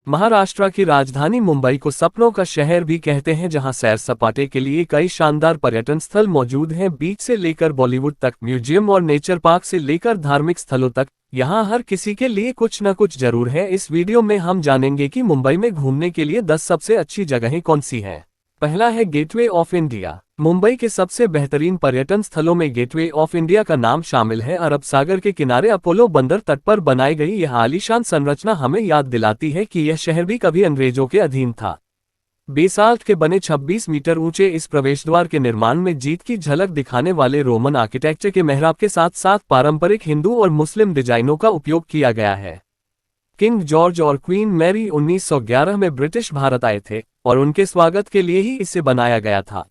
महाराष्ट्र की राजधानी मुंबई को सपनों का शहर भी कहते हैं, जहां सैर सपाटे के लिए कई शानदार पर्यटन स्थल मौजूद हैं। बीच से लेकर बॉलीवुड तक, म्यूजियम और नेचर पार्क से लेकर धार्मिक स्थलों तक, यहां हर किसी के लिए कुछ न कुछ जरूर है। इस वीडियो में हम जानेंगे कि मुंबई में घूमने के लिए 10 सबसे अच्छी जगहें कौन सी हैं। पहला है गेटवे ऑफ इंडिया। मुंबई के सबसे बेहतरीन पर्यटन स्थलों में गेटवे ऑफ इंडिया का नाम शामिल है। अरब सागर के किनारे अपोलो बंदर तट पर बनाई गई यह आलीशान संरचना हमें याद दिलाती है कि यह शहर भी कभी अंग्रेजों के अधीन था। बेसाल्ट के बने 26 मीटर ऊंचे इस प्रवेशद्वार के निर्माण में जीत की झलक दिखाने वाले रोमन आर्किटेक्चर के मेहराब के साथ साथ पारंपरिक हिंदू और मुस्लिम डिजाइनों का उपयोग किया गया है। किंग जॉर्ज और क्वीन मैरी 1911 में ब्रिटिश भारत आए थे और उनके स्वागत के लिए ही इसे बनाया गया था।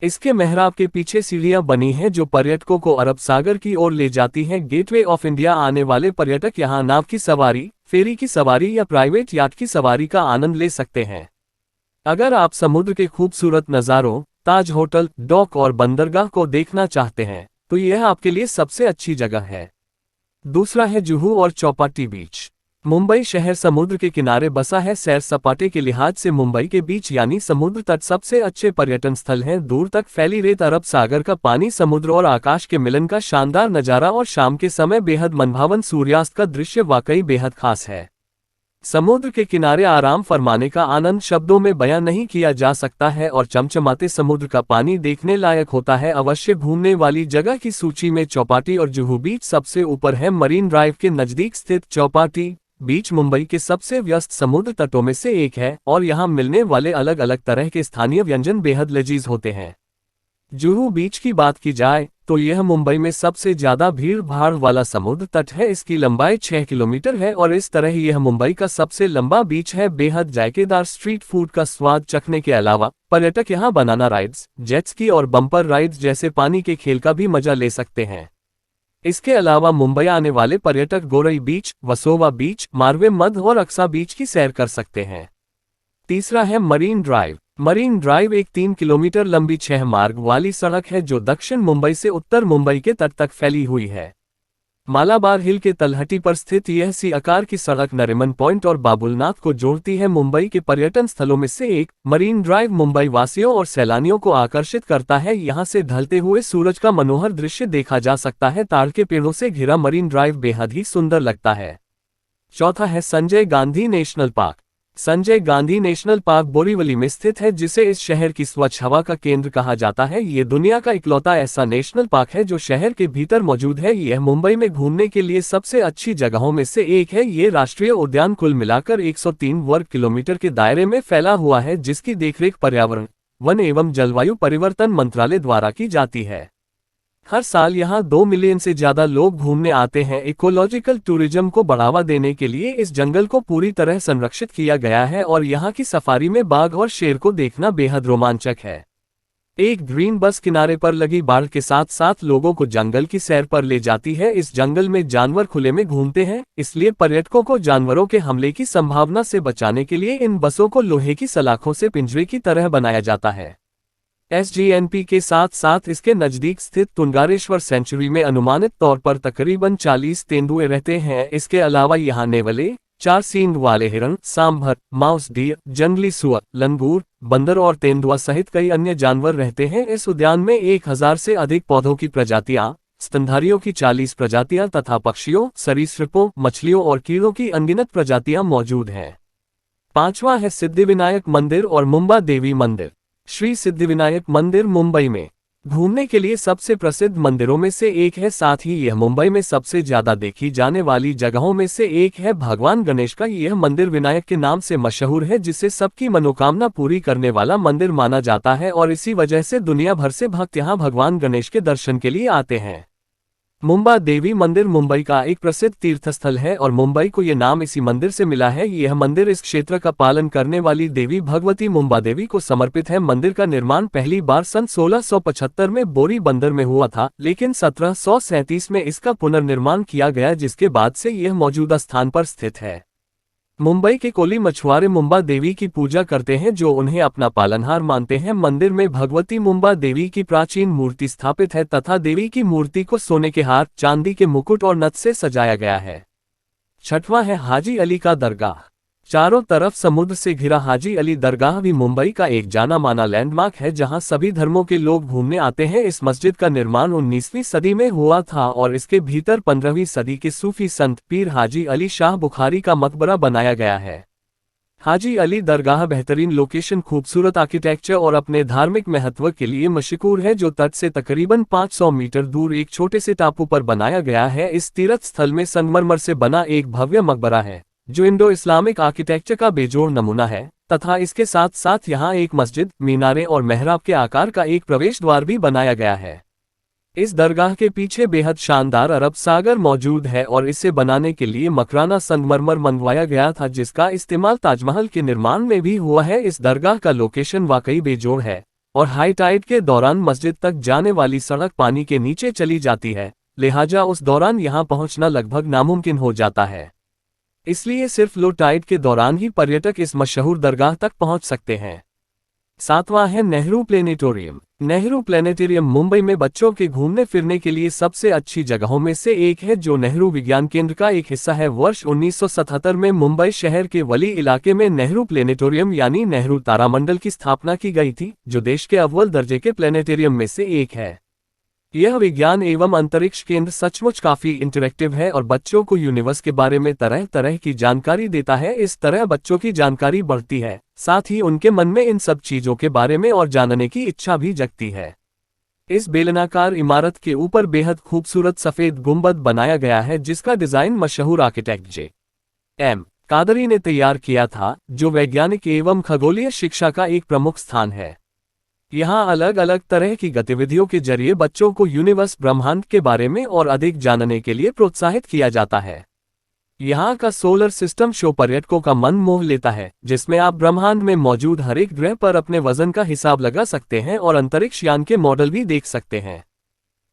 इसके मेहराब के पीछे सीढ़ियां बनी हैं जो पर्यटकों को अरब सागर की ओर ले जाती हैं। गेटवे ऑफ इंडिया आने वाले पर्यटक यहां नाव की सवारी, फेरी की सवारी या प्राइवेट याट की सवारी का आनंद ले सकते हैं। अगर आप समुद्र के खूबसूरत नज़ारों, ताज होटल, डॉक और बंदरगाह को देखना चाहते हैं तो यह आपके लिए सबसे अच्छी जगह है। दूसरा है जुहू और चौपाटी बीच। मुंबई शहर समुद्र के किनारे बसा है। सैर सपाटे के लिहाज से मुंबई के बीच यानी समुद्र तट सबसे अच्छे पर्यटन स्थल हैं। दूर तक फैली रेत, अरब सागर का पानी, समुद्र और आकाश के मिलन का शानदार नज़ारा और शाम के समय बेहद मनभावन सूर्यास्त का दृश्य वाकई बेहद खास है। समुद्र के किनारे आराम फरमाने का आनंद शब्दों में बयां नहीं किया जा सकता है और चमचमाते समुद्र का पानी देखने लायक होता है। अवश्य घूमने वाली जगह की सूची में चौपाटी और जुहू बीच सबसे ऊपर है। मरीन ड्राइव के नजदीक स्थित चौपाटी बीच मुंबई के सबसे व्यस्त समुद्र तटों में से एक है और यहां मिलने वाले अलग अलग तरह के स्थानीय व्यंजन बेहद लजीज होते हैं। जुहू बीच की बात की जाए तो यह मुंबई में सबसे ज्यादा भीड़ भाड़ वाला समुद्र तट है। इसकी लंबाई 6 किलोमीटर है और इस तरह यह मुंबई का सबसे लंबा बीच है। बेहद जायकेदार स्ट्रीट फूड का स्वाद चखने के अलावा पर्यटक यहां बनाना राइड्स, जेट स्की और बम्पर राइड्स जैसे पानी के खेल का भी मजा ले सकते हैं। इसके अलावा मुंबई आने वाले पर्यटक गोरई बीच, वसोवा बीच, मारवे मध और अक्सा बीच की सैर कर सकते हैं। तीसरा है मरीन ड्राइव। मरीन ड्राइव एक 3 किलोमीटर लंबी 6 मार्ग वाली सड़क है जो दक्षिण मुंबई से उत्तर मुंबई के तट तक फैली हुई है। मालाबार हिल के तलहटी पर स्थित यह सी आकार की सड़क नरीमन पॉइंट और बाबुलनाथ को जोड़ती है। मुंबई के पर्यटन स्थलों में से एक मरीन ड्राइव मुंबई वासियों और सैलानियों को आकर्षित करता है। यहां से ढलते हुए सूरज का मनोहर दृश्य देखा जा सकता है। ताड़ के पेड़ों से घिरा मरीन ड्राइव बेहद ही सुंदर लगता है। चौथा है Sanjay Gandhi national park. Sanjay Gandhi national park Borivali में स्थित है, जिसे इस शहर की स्वच्छ हवा का केंद्र कहा जाता है। ये दुनिया का इकलौता ऐसा नेशनल पार्क है जो शहर के भीतर मौजूद है। यह मुंबई में घूमने के लिए सबसे अच्छी जगहों में से एक है। ये राष्ट्रीय उद्यान कुल मिलाकर 103 वर्ग किलोमीटर के दायरे में फैला हुआ है, जिसकी देखरेख पर्यावरण, वन एवं जलवायु परिवर्तन मंत्रालय द्वारा की जाती है। हर साल यहां 2 मिलियन से ज्यादा लोग घूमने आते हैं। इकोलॉजिकल टूरिज्म को बढ़ावा देने के लिए इस जंगल को पूरी तरह संरक्षित किया गया है और यहां की सफारी में बाघ और शेर को देखना बेहद रोमांचक है। एक ग्रीन बस किनारे पर लगी बाड़ के साथ साथ लोगों को जंगल की सैर पर ले जाती है। इस जंगल में जानवर खुले में घूमते हैं, इसलिए पर्यटकों को जानवरों के हमले की संभावना से बचाने के लिए इन बसों को लोहे की सलाखों से पिंजरे की तरह बनाया जाता है। SGNP के साथ साथ इसके नजदीक स्थित तुंगारेश्वर सेंचुरी में अनुमानित तौर पर तकरीबन 40 तेंदुए रहते हैं। इसके अलावा यहाँ नेवले, 4 सींग वाले हिरण, सांभर, माउस डियर, जंगली सुअर, लंगूर, बंदर और तेंदुआ सहित कई अन्य जानवर रहते हैं। इस उद्यान में 1000 से अधिक पौधों की प्रजातियां, स्तनधारियों की 40 प्रजातियां तथा पक्षियों, सरीसृपों, मछलियों और कीड़ों की अनगिनत प्रजातियां मौजूद हैं। पांचवा है सिद्धिविनायक मंदिर और मुंबा देवी मंदिर। श्री सिद्धिविनायक मंदिर मुंबई में घूमने के लिए सबसे प्रसिद्ध मंदिरों में से एक है। साथ ही यह मुंबई में सबसे ज्यादा देखी जाने वाली जगहों में से एक है। भगवान गणेश का यह मंदिर विनायक के नाम से मशहूर है, जिसे सबकी मनोकामना पूरी करने वाला मंदिर माना जाता है और इसी वजह से दुनिया भर से भक्त यहां भगवान गणेश के दर्शन के लिए आते हैं। मुंबा देवी मंदिर मुंबई का एक प्रसिद्ध तीर्थस्थल है और मुंबई को यह नाम इसी मंदिर से मिला है। यह मंदिर इस क्षेत्र का पालन करने वाली देवी भगवती मुंबा देवी को समर्पित है। मंदिर का निर्माण पहली बार सन 1675 में बोरी बंदर में हुआ था, लेकिन 1737 में इसका पुनर्निर्माण किया गया, जिसके बाद से यह मौजूदा स्थान पर स्थित है। मुंबई के कोली मछुआरे मुंबा देवी की पूजा करते हैं, जो उन्हें अपना पालनहार मानते हैं। मंदिर में भगवती मुंबा देवी की प्राचीन मूर्ति स्थापित है तथा देवी की मूर्ति को सोने के हार, चांदी के मुकुट और नथ से सजाया गया है। छठवां है हाजी अली का दरगाह। चारों तरफ समुद्र से घिरा हाजी अली दरगाह भी मुंबई का एक जाना माना लैंडमार्क है, जहां सभी धर्मों के लोग घूमने आते हैं। इस मस्जिद का निर्माण 19वीं सदी में हुआ था और इसके भीतर 15वीं सदी के सूफी संत पीर हाजी अली शाह बुखारी का मकबरा बनाया गया है। हाजी अली दरगाह बेहतरीन लोकेशन, खूबसूरत आर्किटेक्चर और अपने धार्मिक महत्व के लिए मशहूर है, जो तट से तकरीबन 500 मीटर दूर एक छोटे से टापू पर बनाया गया है। इस तीर्थ स्थल में संगमरमर से बना एक भव्य मकबरा है, जो इंडो इस्लामिक आर्किटेक्चर का बेजोड़ नमूना है, तथा इसके साथ साथ यहाँ एक मस्जिद, मीनारे और मेहराब के आकार का एक प्रवेश द्वार भी बनाया गया है। इस दरगाह के पीछे बेहद शानदार अरब सागर मौजूद है और इसे बनाने के लिए मकराना संगमरमर मंगवाया गया था, जिसका इस्तेमाल ताजमहल के निर्माण में भी हुआ है। इस दरगाह का लोकेशन वाकई बेजोड़ है और हाई टाइड के दौरान मस्जिद तक जाने वाली सड़क पानी के नीचे चली जाती है, लिहाजा उस दौरान यहां पहुंचना लगभग नामुमकिन हो जाता है। इसलिए सिर्फ लो टाइड के दौरान ही पर्यटक इस मशहूर दरगाह तक पहुंच सकते हैं। सातवां है नेहरू प्लेनेटोरियम। नेहरू प्लेनेटोरियम मुंबई में बच्चों के घूमने फिरने के लिए सबसे अच्छी जगहों में से एक है, जो नेहरू विज्ञान केंद्र का एक हिस्सा है। वर्ष 1977 में मुंबई शहर के वली इलाके में नेहरू प्लेनेटोरियम यानी नेहरू तारामंडल की स्थापना की गई थी, जो देश के अव्वल दर्जे के प्लेनेटोरियम में से एक है। यह विज्ञान एवं अंतरिक्ष केंद्र सचमुच काफी इंटरेक्टिव है और बच्चों को यूनिवर्स के बारे में तरह तरह की जानकारी देता है। इस तरह बच्चों की जानकारी बढ़ती है, साथ ही उनके मन में इन सब चीजों के बारे में और जानने की इच्छा भी जगती है। इस बेलनाकार इमारत के ऊपर बेहद खूबसूरत सफेद गुंबद बनाया गया है, जिसका डिजाइन मशहूर आर्किटेक्ट J.M. कादरी ने तैयार किया था, जो वैज्ञानिक एवं खगोलीय शिक्षा का एक प्रमुख स्थान है। यहाँ अलग अलग तरह की गतिविधियों के जरिए बच्चों को यूनिवर्स ब्रह्मांड के बारे में और अधिक जानने के लिए प्रोत्साहित किया जाता है। यहाँ का सोलर सिस्टम शो पर्यटकों का मन मोह लेता है, जिसमें आप ब्रह्मांड में मौजूद हर एक ग्रह पर अपने वजन का हिसाब लगा सकते हैं और अंतरिक्ष यान के मॉडल भी देख सकते हैं।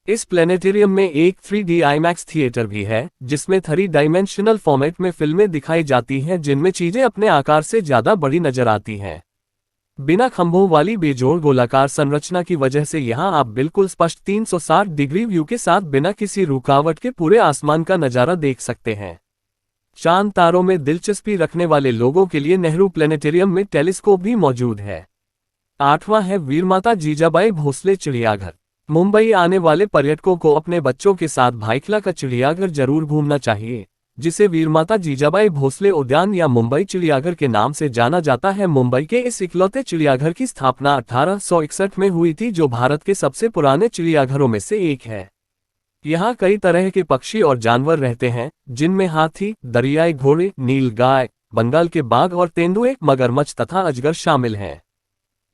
इस प्लेनेटेरियम में एक 3D IMAX थिएटर भी है, जिसमें 3 डायमेंशनल फॉर्मेट में फिल्में दिखाई जाती हैं, जिनमें चीजें अपने आकार से ज्यादा बड़ी नजर आती हैं। बिना खंभों वाली बेजोड़ गोलाकार संरचना की वजह से यहां आप बिल्कुल स्पष्ट 360 डिग्री व्यू के साथ बिना किसी रुकावट के पूरे आसमान का नजारा देख सकते हैं। चांद तारों में दिलचस्पी रखने वाले लोगों के लिए नेहरू प्लेनेटेरियम में टेलीस्कोप भी मौजूद है। आठवां है वीरमाता जीजाबाई भोसले चिड़ियाघर। मुंबई आने वाले पर्यटकों को अपने बच्चों के साथ भाईखला का चिड़ियाघर जरूर घूमना चाहिए, जिसे वीरमाता जीजाबाई भोसले उद्यान या मुंबई चिड़ियाघर के नाम से जाना जाता है। मुंबई के इस इकलौते चिड़ियाघर की स्थापना 1861 में हुई थी, जो भारत के सबसे पुराने चिड़ियाघरों में से एक है। यहाँ कई तरह के पक्षी और जानवर रहते हैं, जिनमें हाथी, दरियाई घोड़े, नीलगाय, बंगाल के बाघ और तेंदुए, मगरमच्छ तथा अजगर शामिल हैं।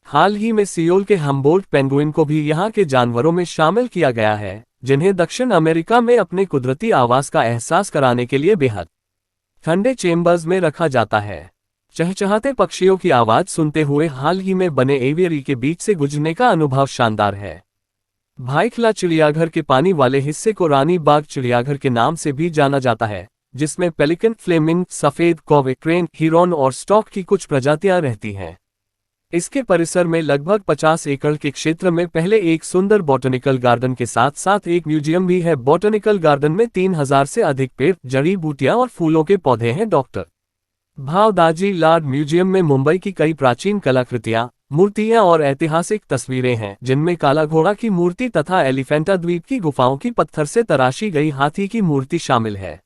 हाल ही में सियोल के हम्बोल्ट पेंगुइन को भी यहाँ के जानवरों में शामिल किया गया है, जिन्हें दक्षिण अमेरिका में अपने कुदरती आवास का एहसास कराने के लिए बेहद ठंडे चेम्बर्स में रखा जाता है। चहचहाते पक्षियों की आवाज सुनते हुए हाल ही में बने एवियरी के बीच से गुजरने का अनुभव शानदार है। भाईखला चिड़ियाघर के पानी वाले हिस्से को रानी बाग चिड़ियाघर के नाम से भी जाना जाता है, जिसमें पेलिकन, फ्लेमिंग, सफेद कौवे, क्रेन, हिरन और स्टॉक की कुछ प्रजातियां रहती हैं। इसके परिसर में लगभग 50 एकड़ के क्षेत्र में पहले एक सुंदर बॉटनिकल गार्डन के साथ साथ एक म्यूजियम भी है। बॉटनिकल गार्डन में 3000 से अधिक पेड़, जड़ी बूटियां और फूलों के पौधे हैं। डॉक्टर भावदाजी लाड म्यूजियम में मुंबई की कई प्राचीन कलाकृतियां, मूर्तियां और ऐतिहासिक तस्वीरें हैं, जिनमें काला घोड़ा की मूर्ति तथा एलिफेंटा द्वीप की गुफाओं की पत्थर से तराशी गई हाथी की मूर्ति शामिल है।